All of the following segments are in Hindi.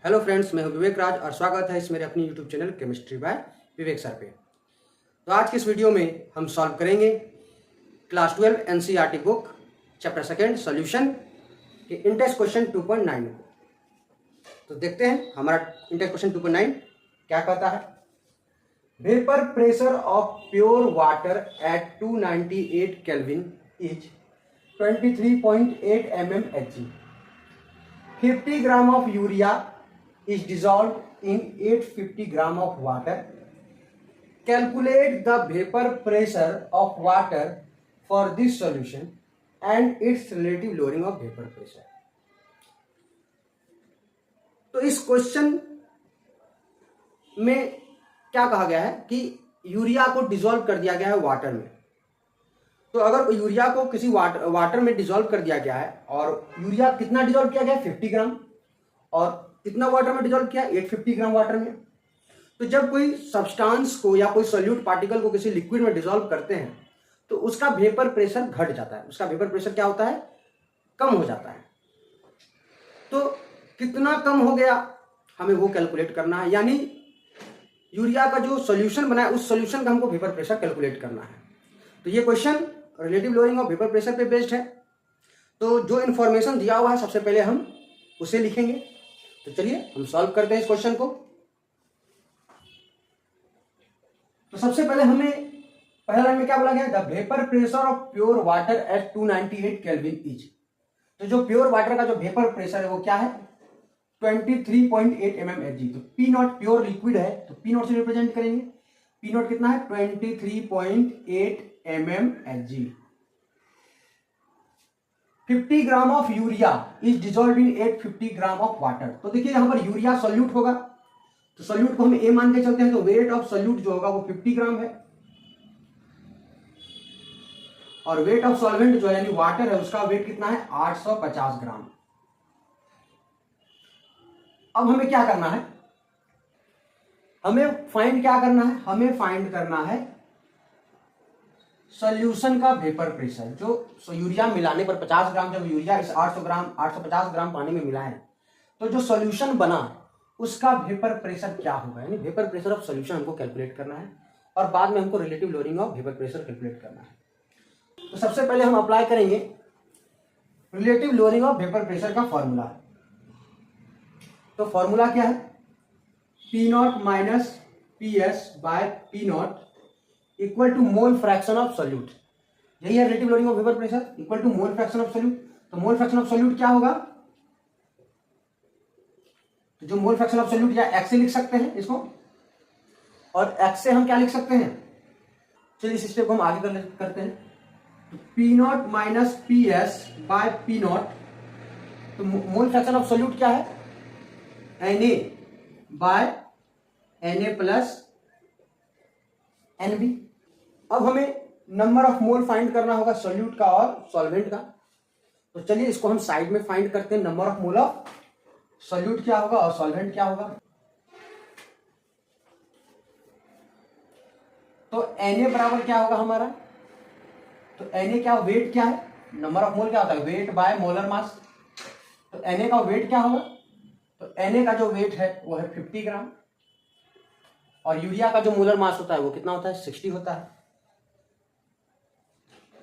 हेलो फ्रेंड्स, मैं हूं विवेक राज और स्वागत है इस मेरे अपनी यूट्यूब चैनल केमिस्ट्री बाय विवेक सर पे। तो आज की इस वीडियो में हम सॉल्व करेंगे class 12 NCERT book chapter second solution के इंटेक्स क्वेश्चन 2.9 को। तो देखते हैं हमारा इंटेक्स क्वेश्चन 2.9 क्या कहता है। Vapour pressure of pure water at 298 kelvin is 23.8 mmHg. 50 gram of urea is dissolved in 850 gram of water. Calculate the vapor pressure of water for this solution and its relative lowering of vapor pressure. तो इस क्वेश्चन में क्या कहा गया है कि यूरिया को डिसॉल्व कर दिया गया है वाटर में। तो अगर यूरिया को किसी वाटर में डिसॉल्व कर दिया गया है और यूरिया कितना डिसॉल्व किया गया है 50 ग्राम और कितना वाटर में डिसॉल्व किया 850 ग्राम वाटर में। तो जब कोई सब्सटेंस को या कोई सॉल्यूट पार्टिकल को किसी लिक्विड में डिसॉल्व करते हैं तो उसका वेपर प्रेशर घट जाता है, उसका वेपर प्रेशर क्या होता है, कम हो जाता है। तो कितना कम हो गया हमें वो कैलकुलेट करना है, यानी यूरिया का जो सॉल्यूशन बना है उस सॉल्यूशन का हमको वेपर प्रेशर कैलकुलेट करना है। तो ये question relative lowering of vapour pressure पे बेस्ड है। तो जो इन्फॉर्मेशन दिया हुआ है सबसे पहले हम उसे लिखेंगे। तो चलिए हम सॉल्व करते हैं इस क्वेश्चन को। तो सबसे पहले हमें पहला लाइन में क्या बोला गया, the vapour pressure of pure water at 298 kelvin is. तो जो प्योर वाटर का जो वेपर प्रेशर है वो क्या है 23.8 mmHg। तो पी नॉट प्योर लिक्विड है तो पी नॉट से रिप्रेजेंट करेंगे। पी नॉट कितना है 23.8 mmHg। 50 gram of urea is dissolve in 850 gram of water. तो देखिए यहां पर यूरिया सॉल्यूट होगा तो सॉल्यूट को हम ए मान के चलते हैं। तो वेट ऑफ सॉल्यूट जो होगा वो 50 ग्राम है और वेट ऑफ सॉल्वेंट जो है यानी वाटर है उसका वेट कितना है 850 ग्राम। अब हमें क्या करना है, हमें फाइंड क्या करना है, हमें फाइंड करना है सॉल्यूशन का वेपर प्रेशर। जो यूरिया मिलाने पर 50 ग्राम जब यूरिया इस 850 ग्राम पानी में मिलाएं तो जो सॉल्यूशन बना उसका वेपर प्रेशर क्या होगा, यानी वेपर प्रेशर ऑफ सॉल्यूशन हमको कैलकुलेट करना है और बाद में हमको relative lowering of vapour pressure calculate करना है। तो सबसे पहले हम अप्लाई करेंगे relative lowering of vapour pressure का फॉर्मूला। तो फॉर्मूला क्या है, P naught minus P S by P naught equal to mole fraction of solute. यही है relative lowering of vapour pressure equal to mole fraction of solute. तो मोल फ्रैक्शन ऑफ सोल्यूट क्या होगा, तो जो मोल फ्रैक्शन ऑफ सोल्यूट या एक्स से लिख सकते हैं इसको, और एक्स से हम क्या लिख सकते हैं, चलिए इस स्टेप को हम आगे करते हैं। तो P naught minus P S by P naught. तो मोल फ्रैक्शन ऑफ सोल्यूट क्या है Na by Na plus Nb। अब हमें नंबर ऑफ मोल फाइंड करना होगा सॉल्यूट का और सॉल्वेंट का। तो चलिए इसको हम साइड में फाइंड करते हैं। Number of mole of solute क्या होगा और सॉल्वेंट क्या होगा। तो Na बराबर क्या होगा हमारा, तो Na क्या वेट क्या है, नंबर ऑफ मोल क्या होता है वेट बाय मोलर मास। तो Na का वेट क्या होगा, तो Na का जो वेट है वो है 50 ग्राम और यूरिया का जो मोलर मास होता है वो कितना होता है 60 होता है।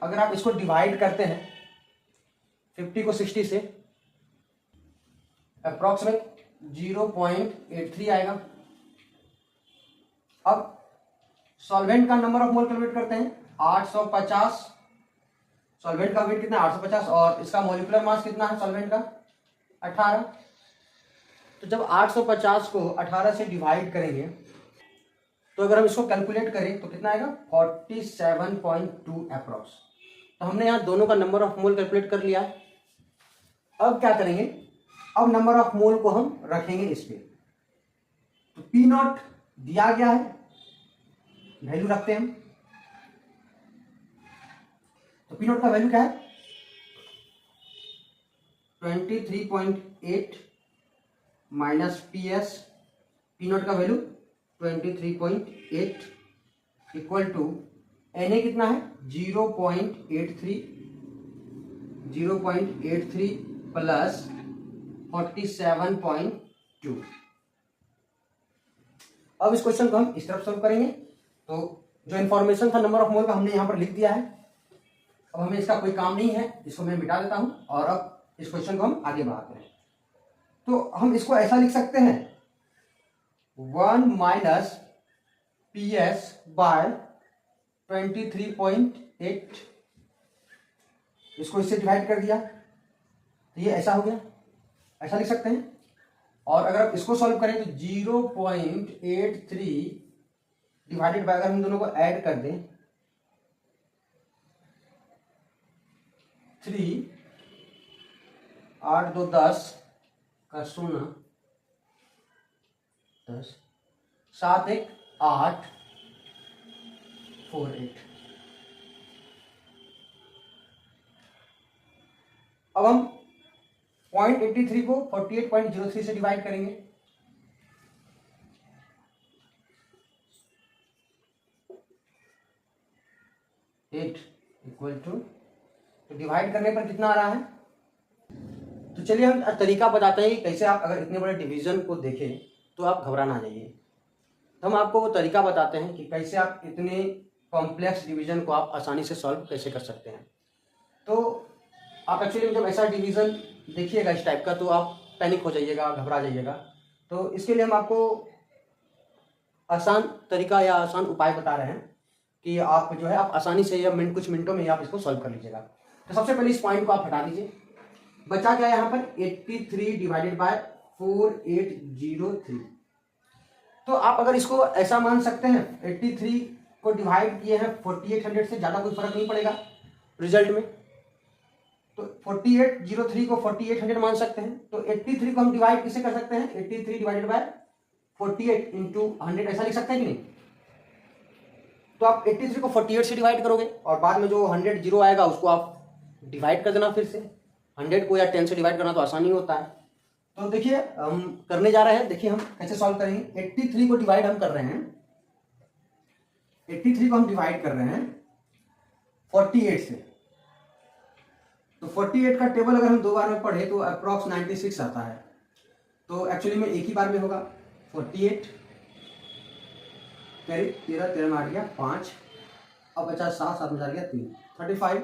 अगर आप इसको डिवाइड करते हैं 50 को 60 से अप्रोक्सीमेट 0.83 आएगा। अब सॉल्वेंट का नंबर ऑफ मोल कैलकुलेट करते हैं 850। सॉल्वेंट का वेट कितना है 850 और इसका मोलिकुलर मास कितना है सॉल्वेंट का 18। तो जब 850 को 18 से डिवाइड करेंगे तो अगर हम इसको कैलकुलेट करें तो कितना आएगा 47.2 अप्रोक्स। तो हमने यहाँ दोनों का नंबर ऑफ मोल कैलकुलेट कर लिया है। अब क्या करेंगे, अब नंबर ऑफ मोल को हम रखेंगे इस पे। तो पी नॉट दिया गया है, वैल्यू रखते हैं हम। तो पी नॉट का वैल्यू क्या है 23.8 minus P S. P not का वैल्यू 23.8 इक्वल टू Na कितना है 0.83 प्लस 47.2 क्यूब। अब इस क्वेश्चन को हम इस तरफ सॉल्व करेंगे। तो जो इन्फॉर्मेशन था नंबर ऑफ मोल का हमने यहाँ पर लिख दिया है। अब हमें इसका कोई काम नहीं है, इसको मैं मिटा देता हूं और अब इस क्वेश्चन को हम आगे बढ़ाते हैं। तो हम इसको ऐसा लिख सकते हैं 1 माइनस पी एस बाय 23.8, इसको इससे डिवाइड कर दिया तो ये ऐसा हो गया, ऐसा लिख सकते हैं। और अगर आप इसको सॉल्व करें तो 0.83 डिवाइडेड बाय, अगर हम दोनों को ऐड कर दें 3, 8 2 10 का 0, 10, 7 1 8 4 8। अब हम 0.83 को 48.03 से डिवाइड करेंगे। एट इक्वल टू, तो डिवाइड करने पर कितना आ रहा है। तो चलिए हम तरीका बताते हैं कि कैसे आप अगर इतने बड़े डिवीजन को देखें तो आप घबरा ना जाइए। तो हम आपको वो तरीका बताते हैं कि कैसे आप इतने कॉम्प्लेक्स डिवीजन को आप आसानी से सॉल्व कैसे कर सकते हैं। तो आप एक्चुअली जब ऐसा डिवीजन देखिएगा इस टाइप का तो आप पैनिक हो जाइएगा, घबरा जाइएगा। तो इसके लिए हम आपको आसान तरीका या आसान उपाय बता रहे हैं कि आप जो है आप आसानी से या कुछ मिनटों में ही आप इसको सॉल्व कर लीजिएगा। तो सबसे पहले इस पॉइंट को आप हटा दीजिए। बचा क्या है यहाँ पर 83 डिवाइडेड बाय 4803। तो आप अगर इसको ऐसा मान सकते हैं 83 को डिवाइड किए हैं 4800 से, ज़्यादा कोई फर्क नहीं पड़ेगा रिजल्ट में। तो 4803 को 4800 मान सकते हैं। तो 83 को हम डिवाइड किससे कर सकते हैं, 83 डिवाइडेड बाय 48 इंटू 100, ऐसा लिख सकते हैं कि नहीं। तो आप 83 को 48 से डिवाइड करोगे और बाद में जो 100 जीरो आएगा उसको आप डिवाइड कर देना फिर से। 100 को या 10 से डिवाइड करना तो आसानी होता है। तो देखिए हम करने जा रहे हैं, देखिए हम कैसे सॉल्व करेंगे। 83 को डिवाइड हम कर रहे हैं, 83 को हम डिवाइड कर रहे हैं 48 से। तो 48 का टेबल अगर हम 2 बार में पढ़े तो अप्रॉक्स 96 आता है। तो एक्चुअली में एक ही बार में होगा। 48 करीब 13 13 में आ गया 5, अब बचा 7 7 में आ गया 3, 35।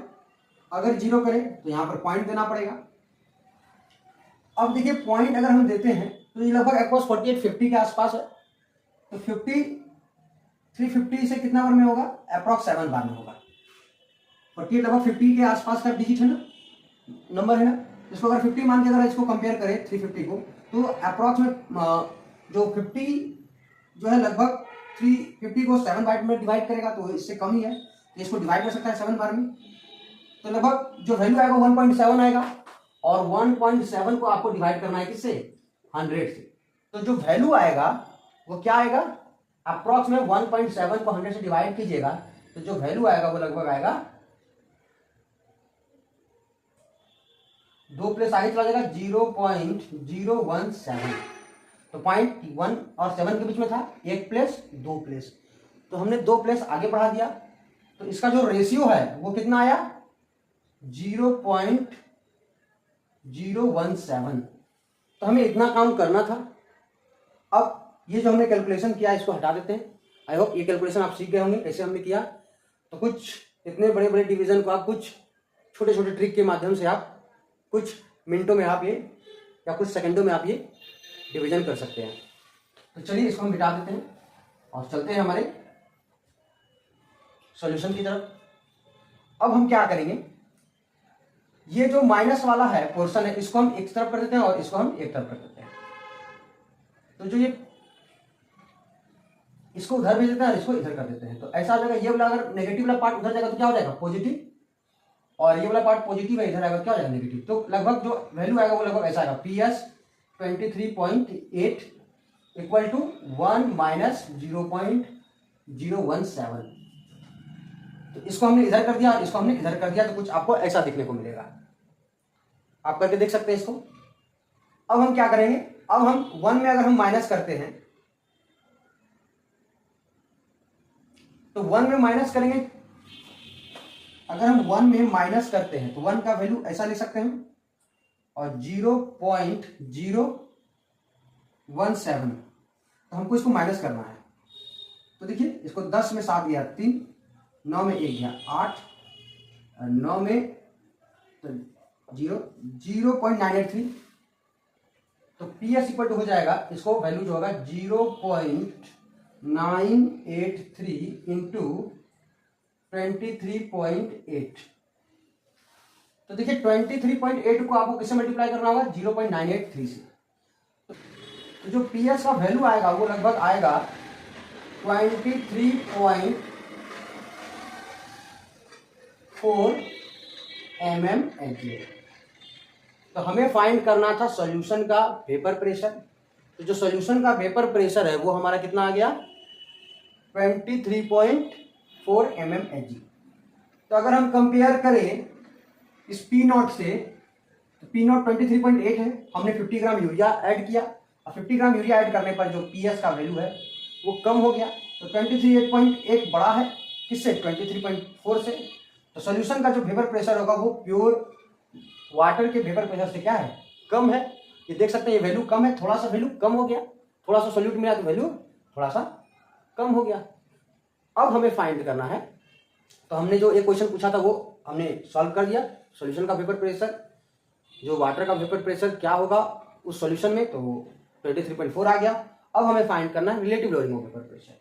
अगर जीरो करें तो यहाँ पर पॉइंट देना पड़ेगा। अब देखिए पॉइंट अगर हम देते हैं तो ये लगभग अप्रॉक्स 48 50 के आसपास है। तो 50 350 से कितना बार में होगा, अप्रॉक्स 7 बार में होगा। 48 लगभग 50 के आसपास का डिजिट है ना, नंबर है ना। इसको अगर 50 मान के अगर इसको कंपेयर करें 350 को, तो अप्रॉक्स में जो 50 जो है लगभग 350 को 7 बार में डिवाइड करेगा तो इससे कम ही है, तो इसको डिवाइड कर सकता है 7 बार में। तो लगभग जो वैल्यू आएगा 1.7 आएगा और 1.7 को आपको डिवाइड करना है किससे, 100 से। तो जो वैल्यू आएगा वो क्या आएगा, अप्रॉक्स में 1.7 को 100 से डिवाइड कीजिएगा तो जो वैल्यू आएगा वो लगभग आएगा 2 प्लेस आगे चला जाएगा 0.017। तो 0.1 और 7 के बीच में था 1 प्लेस 2 प्लेस, तो हमने 2 प्लेस आगे बढ़ा दिया। तो इसका जो रेशियो है वो कितना आया 0.017। तो हमें इतना काम करना था। अब ये जो हमने कैलकुलेशन किया इसको हटा देते हैं। आई होप ये कैलकुलेशन आप सीख गए होंगे कैसे हमने किया। तो कुछ इतने बड़े बड़े डिवीजन को आप कुछ छोटे छोटे ट्रिक के माध्यम से आप कुछ मिनटों में आप ये या कुछ सेकंडों में आप ये डिवीजन कर सकते हैं। तो चलिए इसको हम मिटा देते हैं और चलते हैं हमारे सॉल्यूशन की तरफ। अब हम क्या करेंगे, ये जो माइनस वाला है पोर्शन है इसको हम एक तरफ कर देते हैं और इसको हम एक तरफ कर देते हैं। तो जो ये इसको उधर भेज देते हैं और इसको इधर कर देते हैं। तो ऐसा हो जाएगा, ये वाला अगर नेगेटिव वाला पार्ट उधर जाएगा तो क्या हो जाएगा पॉजिटिव, और ये वाला पार्ट पॉजिटिव है इधर आएगा क्या हो जाएगा नेगेटिव। तो लगभग जो वैल्यू आएगा वो लगभग ऐसा आएगा PS 23.8 इक्वल टू 1 माइनस 0.017। तो इसको हमने इधर कर दिया और इसको हमने इधर कर दिया तो कुछ आपको ऐसा दिखने को मिलेगा। आप करके देख सकते हैं इसको। अब हम क्या करेंगे, अब हम 1 में अगर हम माइनस करते हैं तो 1 में माइनस करेंगे, अगर हम 1 में माइनस करते हैं तो 1 का वैल्यू ऐसा ले सकते हैं और 0.0 0.17। तो हमको इसको माइनस करना है। तो देखिए इसको 10 में 7 गया 3, 9 में 1 गया 8, 9 में तो 0.983। तो पी एस इक्वल टू हो जाएगा, इसको वैल्यू जो होगा 0.983 इंटू 23.8। तो देखिए 23.8 को आपको किससे मल्टीप्लाई करना होगा, 0.983 से। तो जो पी एस का वैल्यू आएगा वो लगभग आएगा 23.4 mmHg। तो हमें फाइंड करना था सॉल्यूशन का वेपर प्रेशर। तो जो सॉल्यूशन का वेपर प्रेशर है वो हमारा कितना आ गया, 23.4 mmHg। तो अगर हम कंपेयर करें इस पी नॉट से, तो पी नॉट 23.8 है, हमने 50 ग्राम यूरिया ऐड किया, और 50 ग्राम यूरिया ऐड करने पर जो पी एस का वैल्यू है वो कम हो गया। तो 23.8 बड़ा है किससे, 23.4 से। तो सॉल्यूशन का जो वेपर प्रेशर होगा वो प्योर वाटर के वेपर प्रेशर से क्या है, कम है। ये देख सकते हैं ये वैल्यू कम है, थोड़ा सा वैल्यू कम हो गया, थोड़ा सा सोल्यूट मिला तो वैल्यू थोड़ा सा कम हो गया। अब हमें फाइंड करना है, तो हमने जो एक क्वेश्चन पूछा था वो हमने सॉल्व कर दिया। सॉल्यूशन का वेपर प्रेशर, जो वाटर का वेपर प्रेशर क्या होगा उस सॉल्यूशन में, तो 23.4 आ गया। अब हमें फाइंड करना है relative lowering of vapour pressure.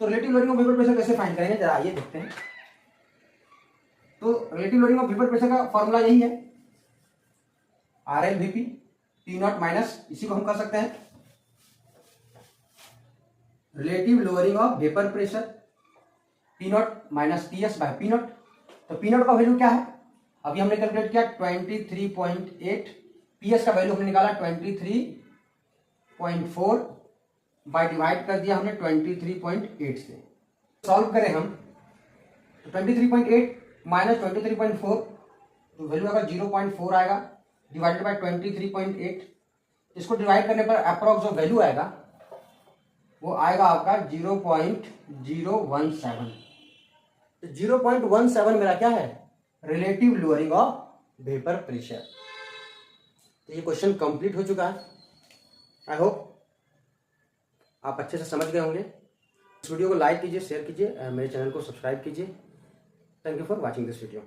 तो relative lowering of vapour pressure कैसे फाइंड करेंगे, जरा आइए देखते हैं। तो relative lowering of vapour pressure का फॉर्मूला यही है, RLVP P नॉट माइनस, इसी को हम कर सकते हैं relative lowering of vapour pressure, P naught minus PS by P नॉट। तो P नॉट का वैल्यू क्या है, अभी हमने कैलकुलेट किया 23.8, PS का वैल्यू हमने निकाला 23.4 बाय डिवाइड कर दिया हमने 23.8 से। सॉल्व करें हम तो 23.8 माइनस 23.4, तो वैल्यू आएगा 0.4 आएगा, डिवाइडेड बाय 23.8। इसको डिवाइड करने पर अप्रॉक्स जो वैल्यू आएगा वो आएगा आपका 0.017। तो 0.17 मेरा क्या है, relative lowering of vapour pressure. तो ये क्वेश्चन कंप्लीट हो चुका है। आई होप आप अच्छे से समझ गए होंगे। इस वीडियो को लाइक कीजिए, शेयर कीजिए, मेरे चैनल को सब्सक्राइब कीजिए। Thank you for watching this video.